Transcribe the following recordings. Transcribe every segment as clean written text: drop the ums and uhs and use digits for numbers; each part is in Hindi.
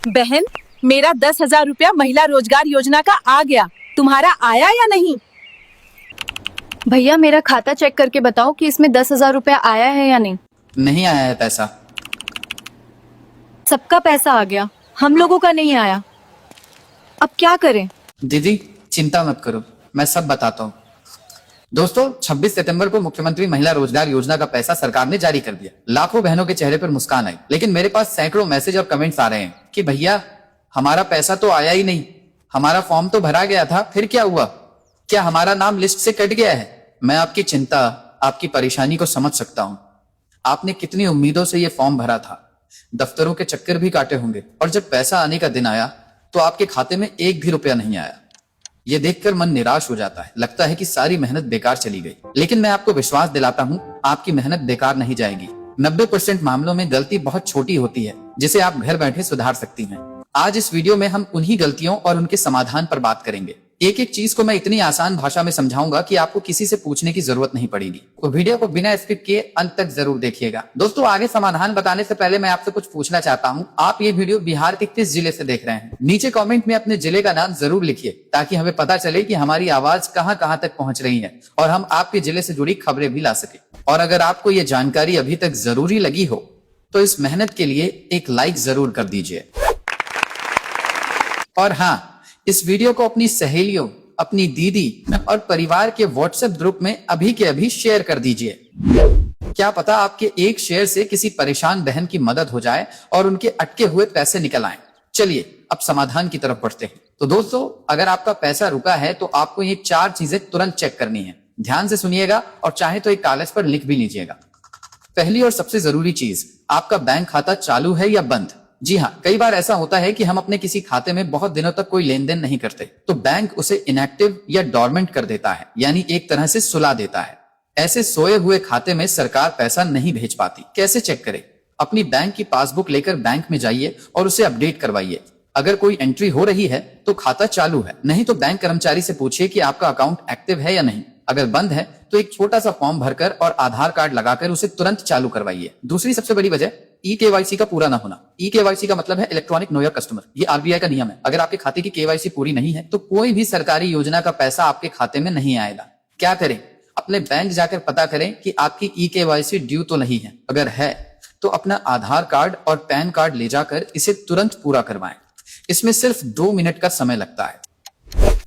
बहन, मेरा 10,000 रुपया महिला रोजगार योजना का आ गया। तुम्हारा आया या नहीं? भैया मेरा खाता चेक करके बताओ कि इसमें 10,000 रुपया आया है या नहीं। नहीं आया है पैसा। सबका पैसा आ गया, हम लोगों का नहीं आया। अब क्या करें? दीदी चिंता मत करो, मैं सब बताता हूँ। दोस्तों 26 सितंबर को मुख्यमंत्री महिला रोजगार योजना का पैसा सरकार ने जारी कर दिया। लाखों बहनों के चेहरे पर मुस्कान आई, लेकिन मेरे पास सैकड़ों मैसेज और कमेंट्स आ रहे हैं कि भैया हमारा पैसा तो आया ही नहीं, हमारा फॉर्म तो भरा गया था, फिर क्या हुआ? क्या हमारा नाम लिस्ट से कट गया है? मैं आपकी चिंता, आपकी परेशानी को समझ सकता हूँ। आपने कितनी उम्मीदों से ये फॉर्म भरा था, दफ्तरों के चक्कर भी काटे होंगे, और जब पैसा आने का दिन आया तो आपके खाते में एक भी रुपया नहीं आया। ये देखकर मन निराश हो जाता है, लगता है कि सारी मेहनत बेकार चली गई। लेकिन मैं आपको विश्वास दिलाता हूँ, आपकी मेहनत बेकार नहीं जाएगी। 90% मामलों में गलती बहुत छोटी होती है, जिसे आप घर बैठे सुधार सकती हैं। आज इस वीडियो में हम उन्हीं गलतियों और उनके समाधान पर बात करेंगे। एक एक चीज को मैं इतनी आसान भाषा में समझाऊंगा कि आपको किसी से पूछने की जरूरत नहीं पड़ेगी। तो वीडियो को बिना स्किप किए अंत तक जरूर देखिएगा। दोस्तों आगे समाधान बताने से पहले मैं आपसे कुछ पूछना चाहता हूं। आप ये वीडियो बिहार के किस जिले से देख रहे हैं? नीचे कमेंट में अपने जिले का नाम जरूर लिखिए, ताकि हमें पता चले कि हमारी आवाज कहां कहां तक पहुंच रही है और हम आपके जिले से जुड़ी खबरें भी ला सके। और अगर आपको ये जानकारी अभी तक जरूरी लगी हो तो इस मेहनत के लिए एक लाइक जरूर कर दीजिए। और हाँ, इस वीडियो को अपनी सहेलियों, अपनी दीदी और परिवार के व्हाट्सएप ग्रुप में अभी के अभी शेयर कर दीजिए। क्या पता आपके एक शेयर से किसी परेशान बहन की मदद हो जाए और उनके अटके हुए पैसे निकल आए। चलिए अब समाधान की तरफ बढ़ते हैं। तो दोस्तों, अगर आपका पैसा रुका है तो आपको ये 4 चीजें तुरंत चेक करनी है। ध्यान से सुनिएगा और चाहे तो एक कागज पर लिख भी लीजिएगा। पहली और सबसे जरूरी चीज, आपका बैंक खाता चालू है या बंद। जी हाँ, कई बार ऐसा होता है कि हम अपने किसी खाते में बहुत दिनों तक कोई लेन देन नहीं करते, तो बैंक उसे इनएक्टिव या डोरमेंट कर देता है, यानी एक तरह से सुला देता है। ऐसे सोए हुए खाते में सरकार पैसा नहीं भेज पाती। कैसे चेक करें? अपनी बैंक की पासबुक लेकर बैंक में जाइए और उसे अपडेट करवाइए। अगर कोई एंट्री हो रही है तो खाता चालू है, नहीं तो बैंक कर्मचारी से पूछिए कि आपका अकाउंट एक्टिव है या नहीं। अगर बंद है तो एक छोटा सा फॉर्म भरकर और आधार कार्ड लगाकर उसे तुरंत चालू करवाइए। दूसरी सबसे बड़ी वजह, ई-केवाईसी का पूरा ना होना। ई-केवाईसी का मतलब है इलेक्ट्रॉनिक नो योर कस्टमर। ये आरबीआई का नियम है। अगर आपके खाते की केवाईसी पूरी नहीं है तो कोई भी सरकारी योजना का पैसा आपके खाते में नहीं आएगा। क्या करें? अपने बैंक जाकर पता करें कि आपकी ई-केवाईसी ड्यू तो नहीं है। अगर है तो अपना आधार कार्ड और पैन कार्ड ले जाकर इसे तुरंत पूरा करवाएं। इसमें सिर्फ 2 मिनट का समय लगता है।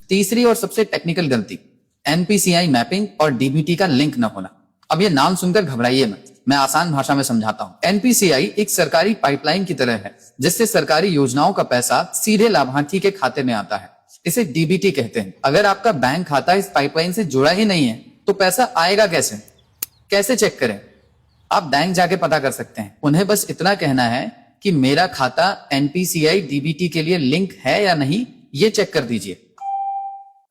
तीसरी और सबसे टेक्निकल गलती, एनपीसीआई मैपिंग और डीबीटी का लिंक न होना। अब ये नाम सुनकर घबराइए मत, मैं आसान भाषा में समझाता हूँ। एनपीसीआई एक सरकारी पाइपलाइन की तरह है, जिससे सरकारी योजनाओं का पैसा सीधे लाभार्थी के खाते में आता है। इसे डीबीटी कहते हैं। अगर आपका बैंक खाता इस पाइपलाइन से जुड़ा ही नहीं है तो पैसा आएगा कैसे? कैसे चेक करें? आप बैंक जाके पता कर सकते हैं। उन्हें बस इतना कहना है कि मेरा खाता एनपीसीआई डीबीटी के लिए लिंक है या नहीं, ये चेक कर दीजिए।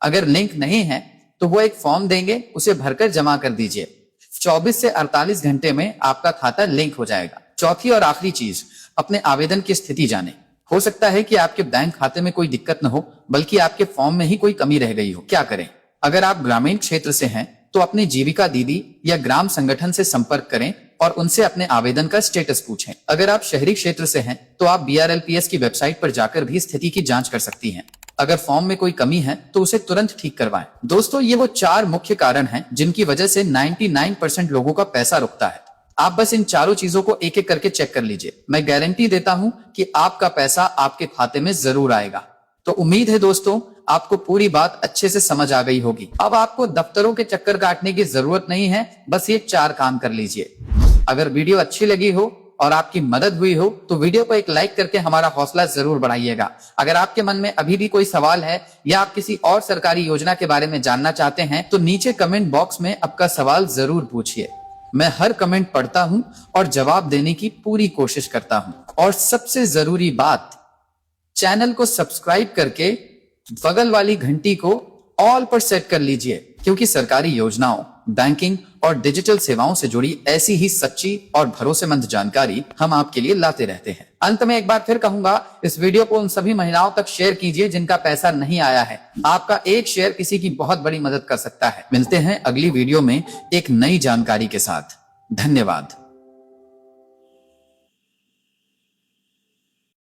अगर लिंक नहीं है तो वो एक फॉर्म देंगे, उसे भरकर जमा कर दीजिए। 24 से 48 घंटे में आपका खाता लिंक हो जाएगा। चौथी और आखिरी चीज, अपने आवेदन की स्थिति जाने। हो सकता है कि आपके बैंक खाते में कोई दिक्कत न हो, बल्कि आपके फॉर्म में ही कोई कमी रह गई हो। क्या करें? अगर आप ग्रामीण क्षेत्र से हैं तो अपने जीविका दीदी या ग्राम संगठन से संपर्क करें और उनसे अपने आवेदन का स्टेटस पूछें। अगर आप शहरी क्षेत्र से हैं तो आप BRLPS की वेबसाइट पर जाकर भी स्थिति की जांच कर सकती हैं। अगर फॉर्म में कोई कमी है तो उसे तुरंत ठीक करवाएं। दोस्तों, ये वो 4 मुख्य कारण हैं जिनकी वजह से 99% लोगों का पैसा रुकता है। आप बस इन चारों चीजों को एक एक करके चेक कर लीजिए। मैं गारंटी देता हूं कि आपका पैसा आपके खाते में जरूर आएगा। तो उम्मीद है दोस्तों, आपको पूरी बात अच्छे से समझ आ गई होगी। अब आपको दफ्तरों के चक्कर काटने की जरूरत नहीं है, बस ये 4 काम कर लीजिए। अगर वीडियो अच्छी लगी हो और आपकी मदद हुई हो तो वीडियो को एक लाइक करके हमारा हौसला जरूर बढ़ाइएगा। अगर आपके मन में अभी भी कोई सवाल है या आप किसी और सरकारी योजना के बारे में जानना चाहते हैं तो नीचे कमेंट बॉक्स में आपका सवाल जरूर पूछिए। मैं हर कमेंट पढ़ता हूं और जवाब देने की पूरी कोशिश करता हूं। और सबसे जरूरी बात, चैनल को सब्सक्राइब करके बगल वाली घंटी को ऑल पर सेट कर लीजिए, क्योंकि सरकारी योजनाओं, बैंकिंग और डिजिटल सेवाओं से जुड़ी ऐसी ही सच्ची और भरोसेमंद जानकारी हम आपके लिए लाते रहते हैं। अंत में एक बार फिर कहूंगा, इस वीडियो को उन सभी महिलाओं तक शेयर कीजिए जिनका पैसा नहीं आया है। आपका एक शेयर किसी की बहुत बड़ी मदद कर सकता है। मिलते हैं अगली वीडियो में एक नई जानकारी के साथ। धन्यवाद।